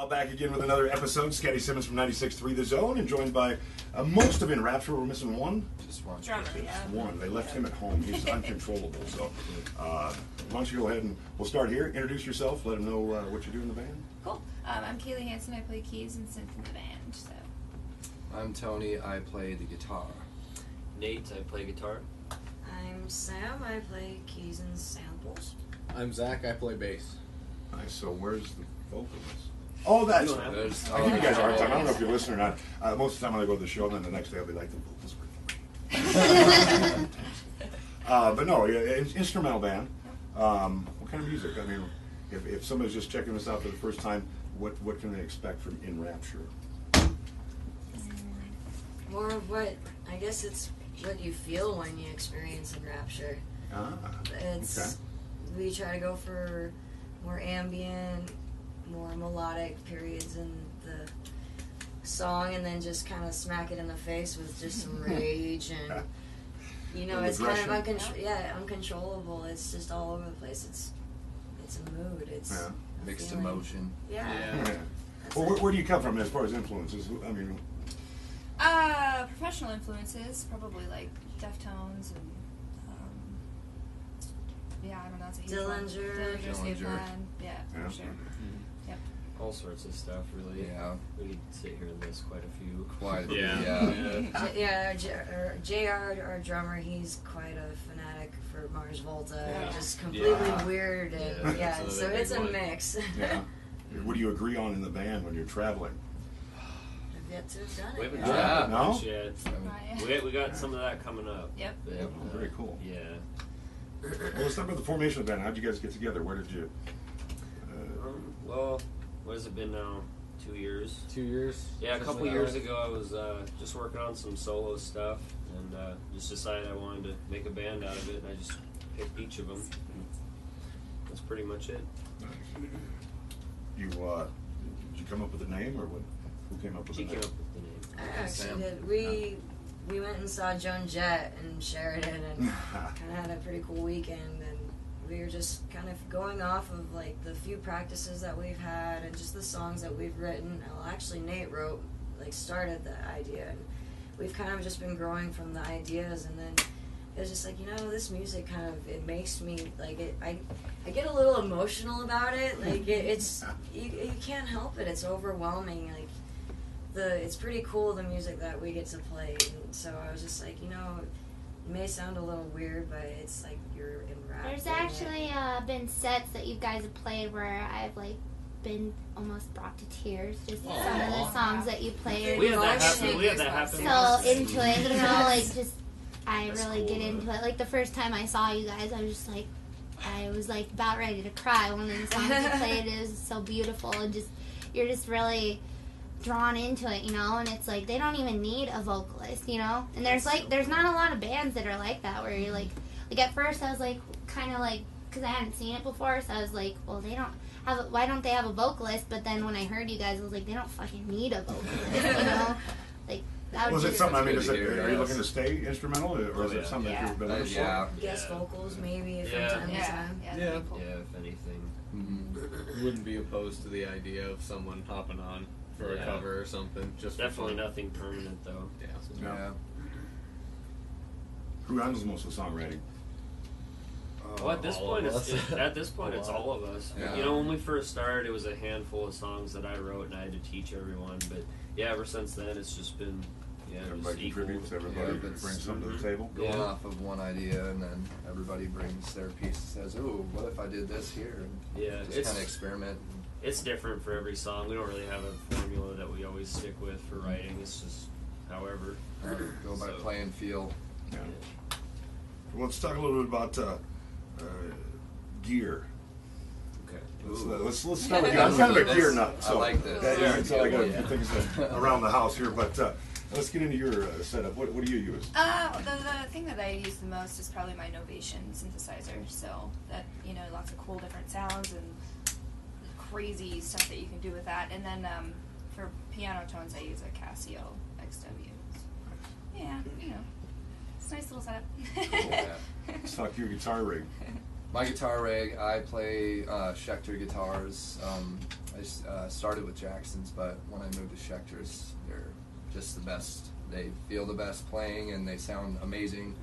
Well, back again with another episode. Scotty Simmons from 96.3 The Zone, and joined by most of in Rapture. We're missing one. Just one. Drummer, yeah. One. They left him at home. He's uncontrollable. So, why don't you go ahead and we'll start here. Introduce yourself. Let them know what you do in the band. Cool. I'm Kaylee Hansen. I play keys and synth in the band. So. I'm Tony. I play the guitar. Nate. I play guitar. I'm Sam. I play keys and samples. I'm Zach. I play bass. Nice. So, where's the vocalist? Oh, that's right. I give you guys a hard time. I don't know if you listen or not. Most of the time when I go to the show, and then the next day I'll be like, the vocals were but no, instrumental band. What kind of music? I mean, if somebody's just checking this out for the first time, what can they expect from In Rapture? More of what, I guess it's what you feel when you experience In Rapture. It's, okay. We try to go for more ambient, more melodic periods in the song, and then just kind of smack it in the face with just some rage and it's kind of uncontrollable. It's just all over the place. It's a mood. It's a mixed feeling. emotion. Yeah. Well, where do you come from as far as influences? I mean, Professional influences, probably like Deftones and I don't know. It's a huge Dillinger. Yeah, for sure. Yep. All sorts of stuff, really. Yeah. We could sit here and list quite a few. Quite a JR, our drummer, he's quite a fanatic for Mars Volta. Yeah. Just completely weird. And, so so it's a mix. yeah. What do you agree on in the band when you're traveling? I've yet to have done We it. haven't yet. tried No? much yet. We got some of that coming up. Yep. But, Oh, very cool. Yeah. Well, let's start with the formation of the band. How'd you guys get together? Where did you? Well, what has it been now? 2 years? 2 years? Yeah, a couple years ago I was just working on some solo stuff and just decided I wanted to make a band out of it, and I just picked each of them. That's pretty much it. You did you come up with a name, or who came up with She the came name? up with the name. I actually Sam. did. We went and saw Joan Jett in Sheridan and kind of had a pretty cool weekend, and we were just kind of going off of like the few practices that we've had and just the songs that we've written. Well, actually Nate started the idea, and we've kind of just been growing from the ideas, and then it was just like, this music kind of, it makes me like it. I get a little emotional about it. Like it's you can't help it. It's overwhelming. Like it's pretty cool, the music that we get to play. And so I was just like, it may sound a little weird, but it's like you're enwrapped. There's actually been sets that you guys have played where I've been almost brought to tears. Just some of the songs that you played. We had that happen. So into it, I really get into it. Like the first time I saw you guys, I was like about ready to cry. One of the songs you played is so beautiful, and you're just really drawn into it, and it's like they don't even need a vocalist, and there's not a lot of bands that are like that, where you're like at first I was like kind of like, because I hadn't seen it before, so I was like, well, why don't they have a vocalist? But then when I heard you guys, I was like, they don't fucking need a vocalist, like that Was it something? I mean, are you looking to Yes. stay instrumental, or is it something that you've been looking for? Guest vocals maybe from Yeah. time to time. That'd be cool. Yeah, if anything. Wouldn't be opposed to the idea of someone hopping on for a cover or something. Just Definitely for fun. nothing permanent, though. Yeah. Who handles most of the songwriting? Well, at this All point, of us. it's all of us. Yeah. When we first started, it was a handful of songs that I wrote and I had to teach everyone. But yeah, ever since then, it's just been Everybody just equal. contributes. Everybody Yeah, brings it's- something to the table. Going off of one idea, and then everybody brings their piece and says, "Ooh, what if I did this here?" And Yeah, just kind of experiment. It's different for every song. We don't really have a formula that we always stick with for writing. It's just however. Go by play and feel. Yeah. Well, let's talk a little bit about gear. Okay. Let's start with gear. I'm kind of a gear nut, I so like this. so I got a few things around the house here, but let's get into your setup. What do you use? The thing that I use the most is probably my Novation synthesizer. So that lots of cool different sounds and crazy stuff that you can do with that. And then for piano tones, I use a Casio XW. Yeah, it's a nice little setup. Let's talk your guitar rig. My guitar rig, I play Schecter guitars. I started with Jackson's, but when I moved to Schecter's, they're just the best. They feel the best playing, and they sound amazing.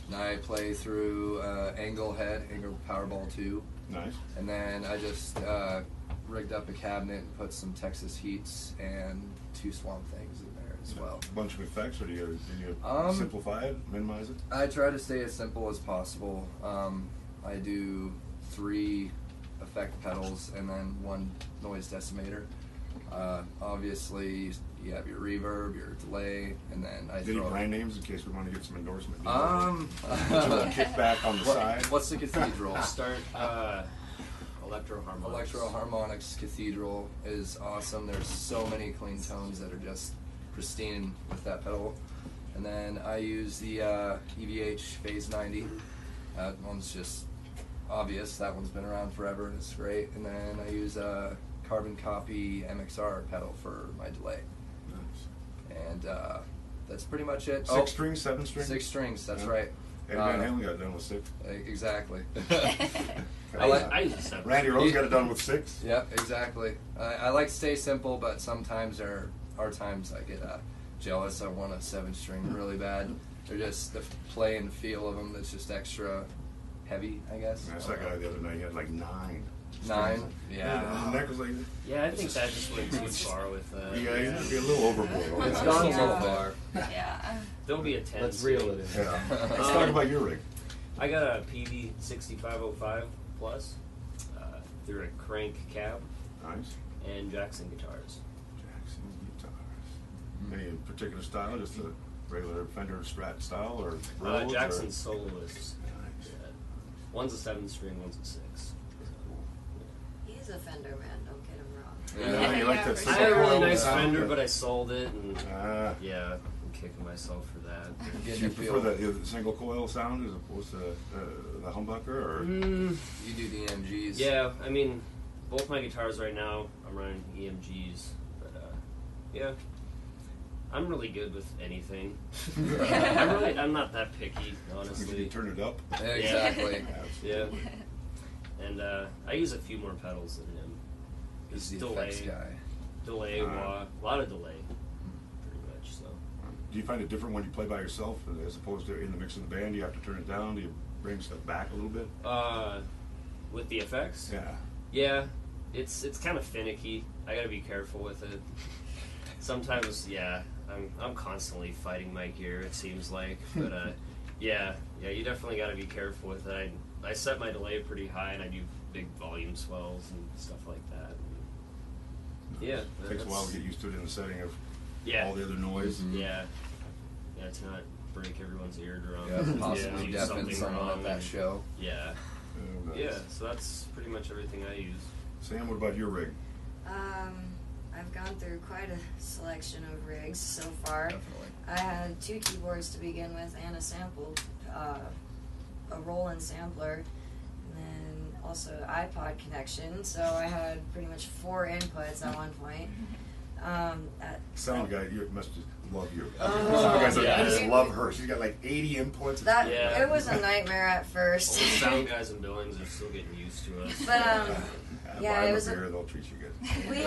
And I play through Angle Powerball 2. Nice. And then I just rigged up a cabinet and put some Texas Heats and 2 Swamp Things in there as well. A bunch of effects, or do you simplify it, minimize it? I try to stay as simple as possible. I do 3 effect pedals and then 1 noise decimator. Obviously, you have your reverb, your delay, and then I throw... Any brand names in case we want to get some endorsement? Kickback on the side. What's the Cathedral? Start Electro-Harmonics. Electro-Harmonics Cathedral is awesome. There's so many clean tones that are just pristine with that pedal. And then I use the EVH Phase 90. That one's just obvious. That one's been around forever. It's great. And then I use a Carbon Copy MXR pedal for my delay. Nice. And that's pretty much it. 6 strings, 7 strings? 6 strings, that's right. Eddie Van Halen got it done with 6. Exactly. I use a 7. Randy Rose got it done with 6. Yep, exactly. I like to stay simple, but sometimes there are times I get jealous. I want a 7-string really bad. They're just the play and feel of them that's just extra heavy, I guess. I saw a guy the other night, he had like 9. 9? Yeah. And the neck was like... Yeah, I think that just went too far with yeah, it'd be a little overboard. It's gone a little far. Yeah. There'll be a 10. Let's reel it in. Yeah. Let's talk about your rig. I got a PV 6505 Plus through a Crank cab. Nice. And Jackson guitars. Jackson guitars. Any particular style? Just a regular Fender Strat style, or Rhodes, Jackson or? soloists. Nice. Yeah. One's a 7-string, one's a 6. He's a Fender man, don't get him wrong. Yeah, you like that I I single had a really coil nice sound, Fender, but I sold it, and yeah. I'm kicking myself for that. Do you prefer the single coil sound as opposed to the humbucker, or? You do the EMGs. Yeah, I mean, both my guitars right now, I'm running EMGs, but yeah, I'm really good with anything. I'm not that picky, honestly. You turn it up. Exactly. Yeah, and I use a few more pedals than him. He's the delay, effects guy. delay, a lot of delay, pretty much. So. Do you find it different when you play by yourself as opposed to in the mix of the band? Do you have to turn it down? Do you bring stuff back a little bit? With the effects? Yeah. Yeah, it's kind of finicky. I gotta be careful with it. Sometimes, yeah, I'm constantly fighting my gear. It seems like, but yeah, you definitely gotta be careful with it. I set my delay pretty high, and I do big volume swells and stuff like that. Yeah, It takes a while to get used to it in the setting of yeah, all the other noise. yeah, to not break everyone's eardrum. Yeah, possibly do deafen something someone wrong at that and- show. Yeah, Oh, nice. yeah. So that's pretty much everything I use. Sam, what about your rig? I've gone through quite a selection of rigs so far. Definitely. I had 2 keyboards to begin with and a sample, a Roland sampler, and then also iPod connection. So I had pretty much 4 inputs at one point. Sound guy, you must just love you. Oh, Sound guys yeah. I just love her. She's got like 80 inputs. That Yeah. it was a nightmare at first. All the sound guys and Billings are still getting used to us. But yeah, buy it them was a a- beer, they'll treat you good. we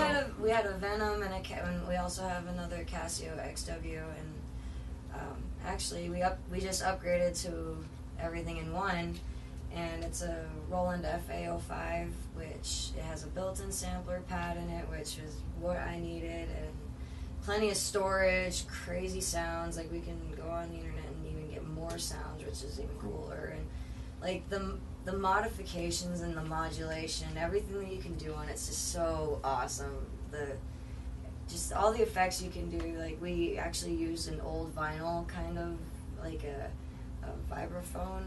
had a Venom and we also have another Casio XW, and actually we just upgraded to everything in one, and it's a Roland FA05, which it has a built-in sampler pad in it, which is what I needed, and plenty of storage, crazy sounds. Like, we can go on the internet and even get more sounds, which is even cooler, and like the modifications and the modulation, everything that you can do on it's just so awesome. Just all the effects you can do. Like, we actually used an old vinyl, kind of like a vibraphone.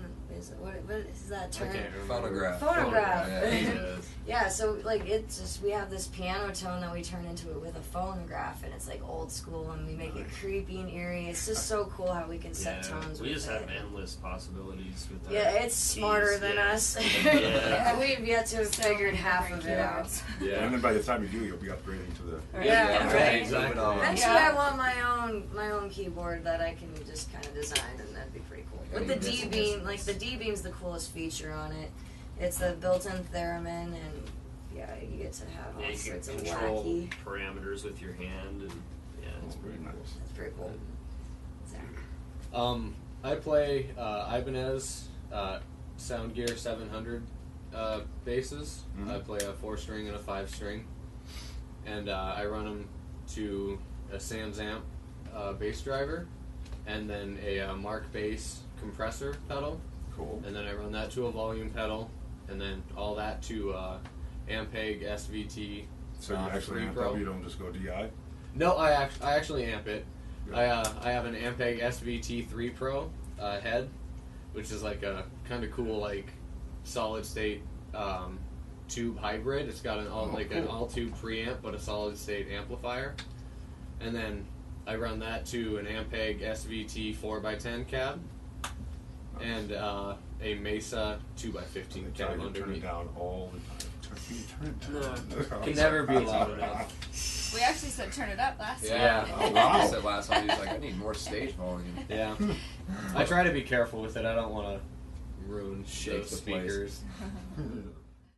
What is that term? Phonograph. Phonograph. Yeah. Yeah, so like it's just, we have this piano tone that we turn into it with a phonograph, and it's like old school, and we make it creepy and eerie. It's just so cool how we can set tones we with just it. have endless possibilities with Yeah, our it's smarter keys, than yeah. us. Yeah. We've yet to have figured half of it out. And then by the time you do, you'll be upgrading to the... Yeah, right. Exactly. Eventually, I want my own keyboard that I can just kind of design, and that'd be pretty cool. With the D-beam, like the D-beam's the coolest feature on it, it's a built-in theremin, and yeah, you get to have all Yeah, you can sorts of control wacky. parameters with your hand, and yeah, it's Very pretty nice. cool. That's pretty cool. Zach. I play Ibanez Soundgear 700 basses. Mhm. I play a 4-string and a 5-string, and I run them to a Sam's amp bass driver, and then a Mark bass compressor pedal, Cool. and then I run that to a volume pedal, and then all that to Ampeg SVT. So you actually 3 amp Pro. up, you don't just go DI? No, I actually amp it. Good. I have an Ampeg SVT 3 Pro head, which is like a kind of cool like solid state tube hybrid. It's got an an all tube preamp but a solid state amplifier, and then I run that to an Ampeg SVT 4x10 cab and a Mesa 2x15 cab Turn it underneath. down all the time. Turn it down. Can never be loud enough. We actually said turn it up last Yeah. time. Oh, wow. He said last time, he's like, I need more stage volume. Yeah, I try to be careful with it. I don't want to ruin Shake those the place. speakers.